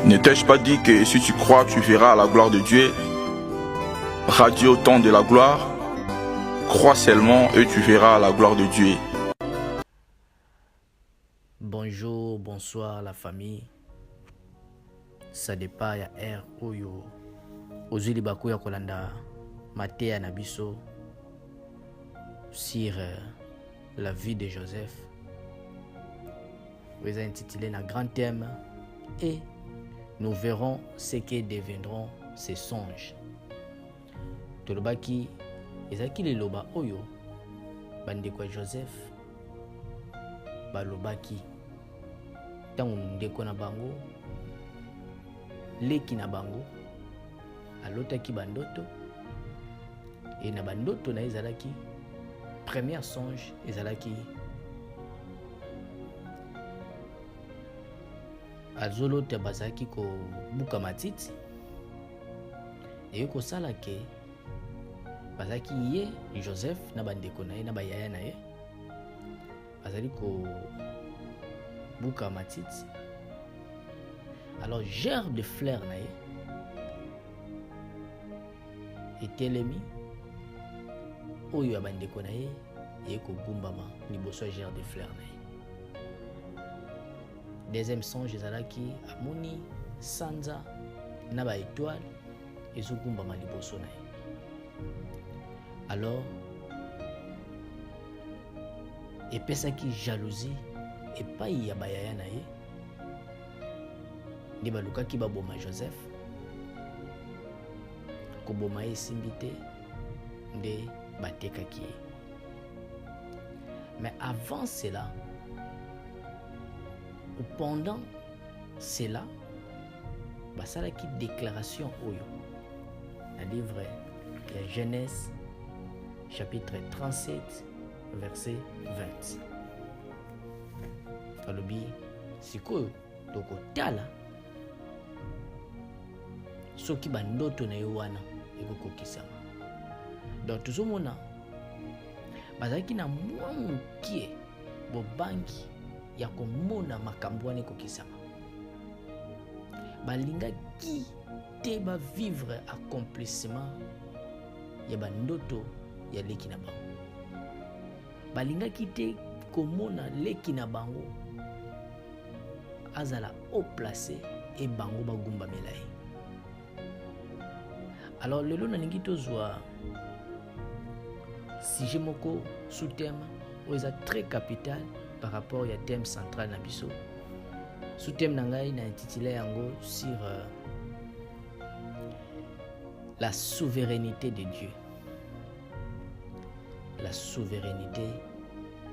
Ne t'ai-je pas dit que si tu crois, tu verras la gloire de Dieu? Radier autant de la gloire. Crois seulement et tu verras la gloire de Dieu. Bonjour, bonsoir la famille. Ça dépend ya air oyo. Ozuli baku ya kolanda Matéa Nabiso sur la vie de Joseph. Vous avez intitulé un grand thème et nous verrons ce que deviendront ces songes. Tolobaki ezaki le loba oyo bandeko ya Joseph balobaki tango ndeko na bango leki na bango alotaki bandoto et na bandoto na ezalaki première songe ezalaki azolota bazalaki kobuka matiti et kosala ke bazalaki ye Joseph na bandeko na ye na bayaya na ye bazali kobuka matiti. Alors gerbe de fleurs na ye etelemi oyo ya bandeko na ye ye kogumbama liboso ya gerbe de fleurs na ye. Deuxième songe ezalaki amoni sanza na ba étoile ezogumbama liboso na ye. Alors epesaki jalousie epai ya bayaya na ye nde balukaki baboma Joseph. Koboma ye esimbi te nde batekaki ye. Mais avant cela, ou pendant cela, basalaki déclaration oyo na livre ya Genèse chapitre 37 verset 20. Alobi sikoyo tokotala soki bandoto na ye wana ekokokisama. Donc tozomona bazalaki na mwa mokie bobangi ya komona makambo wana ekokisama. Balingaki te bavivre accomplissement ya bandoto ya leki na bango. Balingaki te komona leki na bango azala haut placé et bango bagumba melaye. Alors lelo nalingi tozwa sujet moko sous thème oyo très capital par rapport au thème central na biso. Sous thème nangai na intitulé yango sur la souveraineté de Dieu. La souveraineté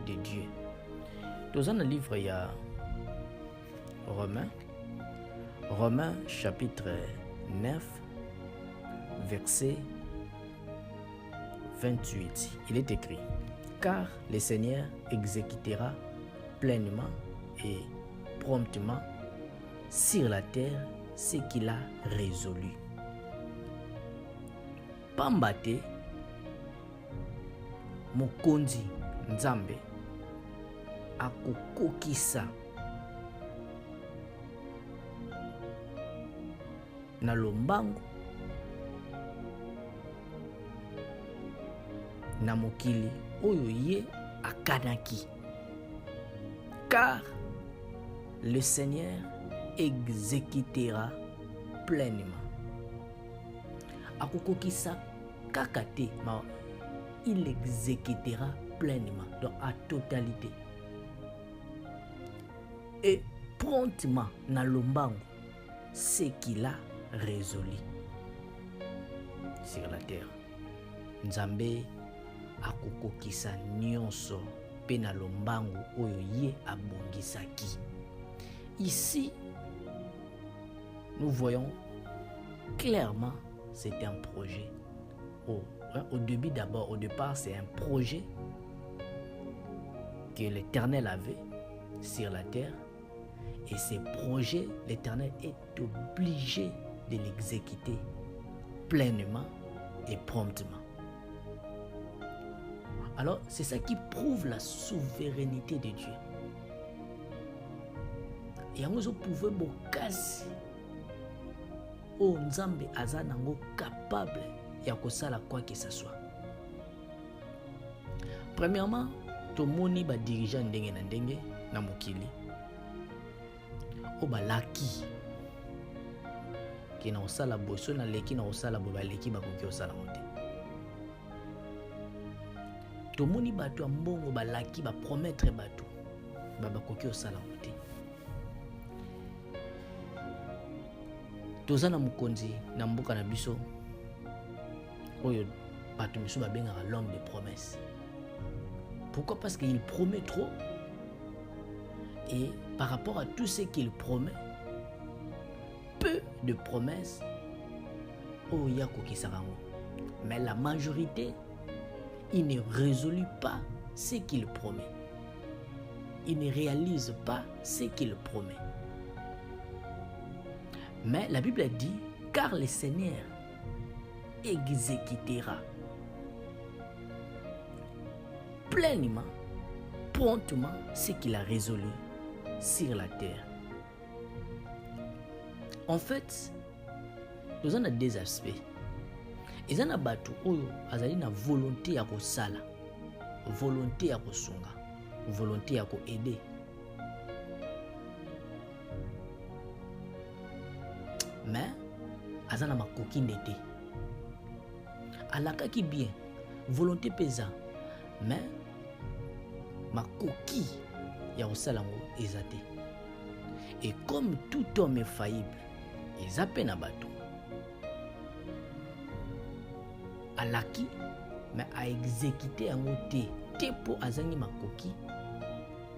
de Dieu. Dans un livre il y a Romains chapitre 9 verset 28. Il est écrit: car le Seigneur exécutera pleinement et promptement sur la terre ce qu'il a résolu. Pambate mokonzi Nzambe akokokisa na lombango na mokili oyo ye akanaki. Car le Seigneur exécutera pleinement. Akokokisa kaka te, mais il exécutera pleinement, donc à totalité. Et promptement na lombango ce qu'il a résolu sur la terre. Nzambe akokokisa nyonso pe na lombango oyo ye abongisaki. Ici, nous voyons clairement c'est un projet. Au début d'abord, au départ, c'est un projet que l'Éternel avait sur la terre. Et ce projet, l'Éternel est obligé de l'exécuter pleinement et promptement. Alors, c'est ça qui prouve la souveraineté de Dieu. Et on pouvait bokasi oyo nzambe aza nango capable ya kosala quoi que ce soit. Premièrement, tomoni ba dirigeant ndenge na ndenge na mokili o balaki ki na osala boso na leki na osala bo baleki bakoki osala mote. Tomoni bato ya mbongo balaki ba promettre bato bakoki osala mote. Toza na mokonzi na mboka na biso oyo bato miso babengaka l'homme de promesse. Pourquoi? Parce qu'il promet trop. Et par rapport à tout ce qu'il promet, peu de promesses, oh yako kisarango. Mais la majorité, il ne résout pas ce qu'il promet. Il ne réalise pas ce qu'il promet. Mais la Bible dit, car le Seigneur exécutera pleinement, promptement, ce qu'il a résolu sur la terre. En fait, nous avons deux aspects. Il y a batu oyo azali na volonté ya kosala, volonté ya kosunga, volonté ya koaider. Mais azana makoki ndete. Alakaki bien, volonté pesa, mais makoki ya kosala ngo ezate. Et comme tout homme est faillible, ezape na bato. Alaki, mais a exécuté yango te po azangi makoki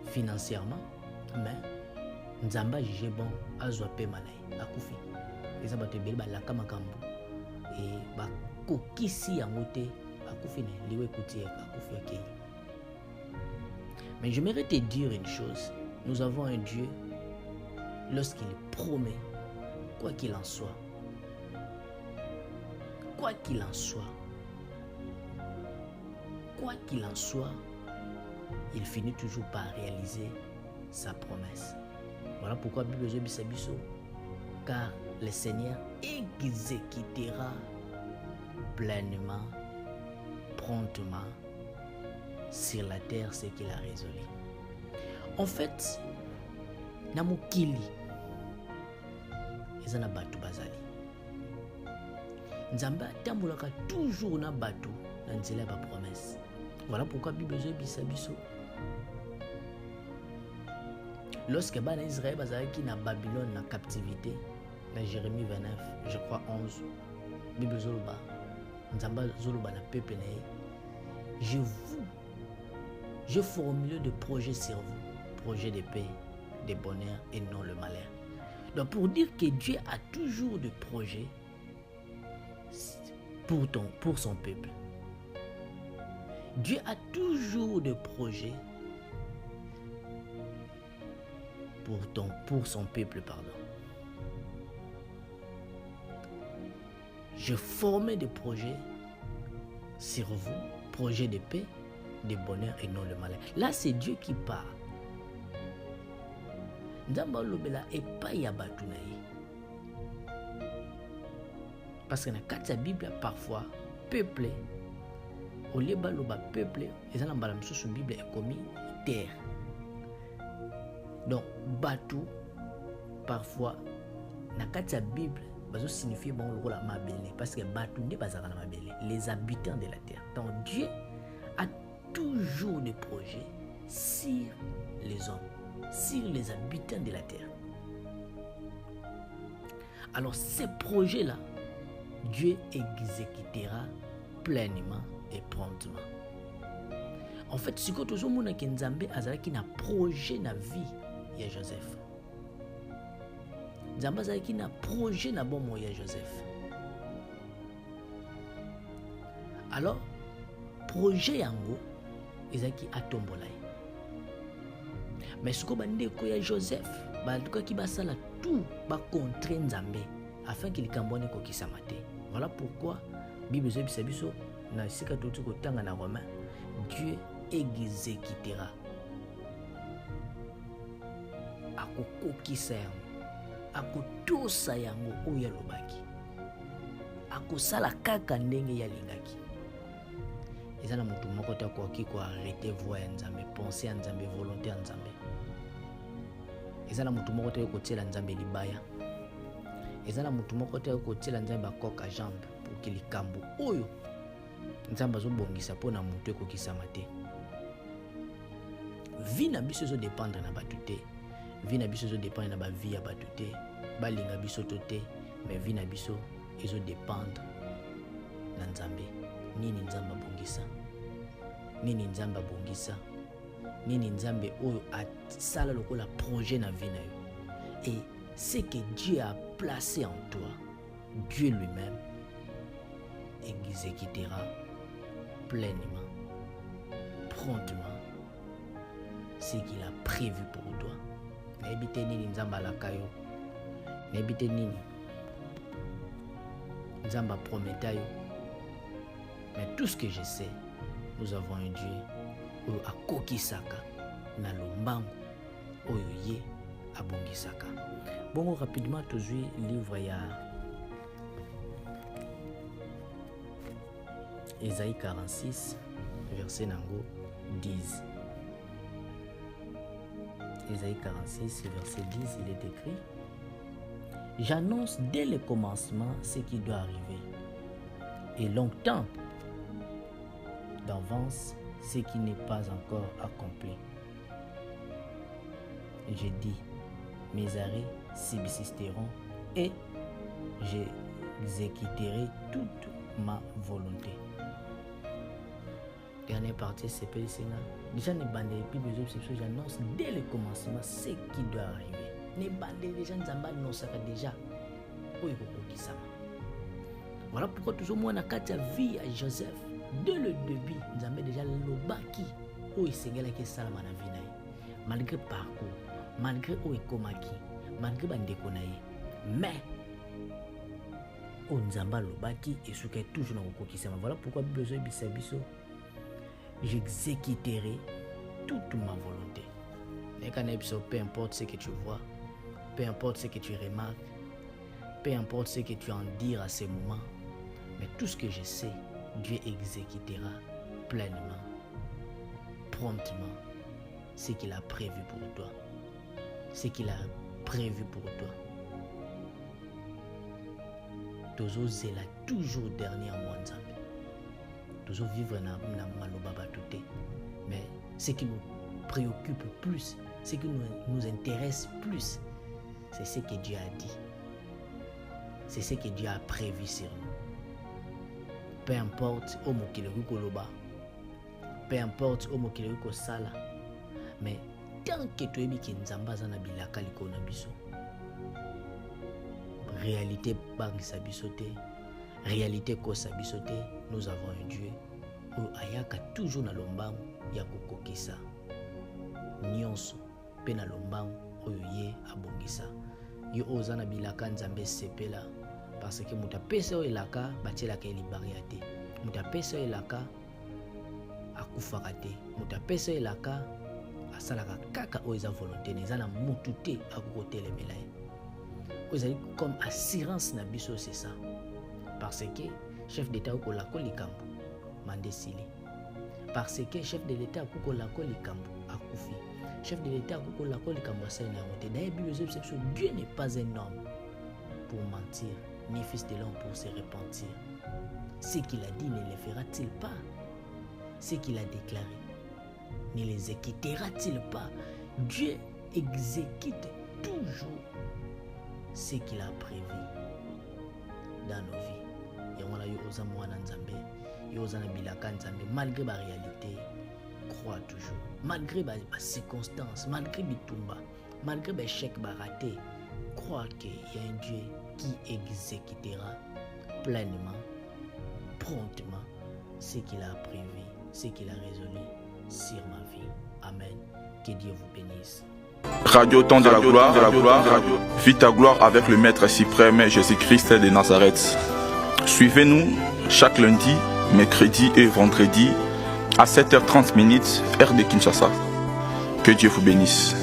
financièrement, mais nzamba jugé bon azwa pe malai akufi. Eza bato ebele balaka makambo et bakokisi yango te akufi ne liwe kuti akufi akei. Mais j'aimerais te dire une chose. Nous avons un Dieu, lorsqu'il promet, quoi qu'il en soit, il finit toujours par réaliser sa promesse. Voilà pourquoi la Bible dit, car le Seigneur exécutera pleinement, promptement, sur la terre ce qu'il a résolu. En fait, na mokili ezana batu bazali. Nzamba tambolaka toujours na batu na nzela ba promesse. Voilà pourquoi la Bible dit biso. Lorsque bana Israël bazalaki na Babylone na captivité, na Jérémie 29, je crois 11, Bible zoloba, Nzamba zoloba na peuple na je formule de projets sur vous, projets de paix, de bonheur et non le malheur. Donc pour dire que Dieu a toujours des projets pour son peuple. Dieu a toujours des projets pour son peuple, pardon. Je formais des projets sur vous, projets de paix, de bonheur et non le malheur. Là, c'est Dieu qui parle. Nzamba lobela epai ya batu na ye. Parce que dans la Bible, parfois, peuple, au lieu de peuple, et dans la Bible est commis terre. Donc, batu, parfois, dans la Bible, ça signifie bon le rôle mabele. Parce que batu n'est pas à mabele. Les habitants de la terre. Donc, Dieu a toujours des projets sur les hommes, sur les habitants de la terre. Alors ces projets-là, Dieu exécutera pleinement et promptement. En fait, ce que tout le monde qui Nzambe azalaki na projet na vie ya Joseph. Nzambe azalaki na projet na bomo ya Joseph. Alors projet yango ezaki atombola. Mais ce que bandeko ya Joseph, balukaki basala tout ba contre Nzambe afin qu'il kambone ko kisamate. Voilà pourquoi Bible biso na sika tout ko tanga na Romain, Dieu exécutera. Akokokisa yango, akotosa yango oya lobaki. akosala kaka ndenge ya lingaki. Eza na mutu moko te akoki ko arrêter voix ya Nzambe, pensée ya Nzambe, volonté ya Nzambe. Eza na mutu moko te kotiela Nzambe libaya. Eza na mutu moko te kotiela Nzambe bakoka jambe pour que likambo oyo Nzambe azobongisa mpona mutu ekokisama te. Vie na biso zo dépendre na batu te. Vie na biso zo dépendre na ba vie ya batu te. Balinga biso to te, mais vie na biso ezo dépendre na Nzambe. Nini Nzambe abongisa? Nini Nzambe abongisa? Nini Nzambe oyo asala lokola projet na vie na yo? Et ce que Dieu a placé en toi, Dieu lui-même exécutera pleinement, promptement ce qu'il a prévu pour toi. N'habite nini Nzamba lakayo, n'habite nini Nzamba prometayo. Mais tout ce que je sais, nous avons un Dieu oyo akokisaka na lombango oyo ye abongisaka. Bongo rapidement tozwi livre ya Ésaïe 46 verset nango 10. Ésaïe 46 verset 10, il est écrit: j'annonce dès le commencement ce qui doit arriver, et longtemps d'avance ce qui n'est pas encore accompli. Je dis, mes arrêts subsisteront et j'exécuterai toute ma volonté. Dernière partie, c'est pas ici. Déjà, les bandes de j'annonce dès le commencement ce qui doit arriver. Les bandes de gens ne savent déjà. Voilà pourquoi toujours moi, dans la vie à Joseph, dès le début, nous avons déjà l'obaki où il s'est gagné qui est la vie. Malgré parcours, malgré où il komaki, malgré bandekonaye, mais on Nzamba l'obaki et ce qui est toujours dans le kokisama. Voilà pourquoi besoin de biso. J'exécuterai toute ma volonté. Peu importe ce que tu vois, peu importe ce que tu remarques, peu importe ce que tu en dis à ce moment, mais tout ce que je sais, Dieu exécutera pleinement, promptement, ce qu'il a prévu pour toi. Ce qu'il a prévu pour toi. Tozo zela toujours dernier mois Nzambe. Toujours vivre dans Maloba Batouté. Mais ce qui nous préoccupe plus, ce qui nous intéresse plus, c'est ce que Dieu a dit. C'est ce que Dieu a prévu sur nous. Peu importe au Mokileruko Loba, peu importe au Mokileruko Sala, mais tant que tu es bien Nzamba zana bilaka liko na biso. Réalité bangisa bisoté. Réalité ko sabisote, nous avons un Dieu où ayaka toujours na lombango ya kokokisa nyonso pe na lombango oyo ye abongisa yo ozana bilaka Nzambe sepela parce que muta pesa oyo elaka batielaka elibaria te, muta pesa oyo elaka akufaka te, muta pesa oyo elaka asalaka kaka oyo eza volonté eza na mutu te akokotelemela ye ozali comme assurance na biso. C'est ça. Parce que chef d'État ko la ko likambo mandesili. Parce que chef de l'État ko la ko likambo akufi. Chef de l'État ko la ko likambo sa na monté. D'ailleurs Dieu n'est pas un homme pour mentir, ni fils de l'homme pour se repentir. Ce qu'il a dit ne le fera-t-il pas? Ce qu'il a déclaré ne les exécutera-t-il pas? Dieu exécute toujours ce qu'il a prévu dans nos vies. Yamala yo oza mwana Nzambe, yo oza na bilaka Nzambe, malgré la réalité, crois toujours. Malgré les circonstances, malgré bitumba, malgré les échecs ratés, crois qu'il y a un Dieu qui exécutera pleinement, promptement, ce qu'il a prévu, ce qu'il a résolu sur ma vie. Amen. Que Dieu vous bénisse. Radio Temps de la gloire, vis ta gloire avec le Maître suprême Jésus-Christ de Nazareth. Suivez-nous chaque lundi, mercredi et vendredi à 7h30 heure de Kinshasa. Que Dieu vous bénisse.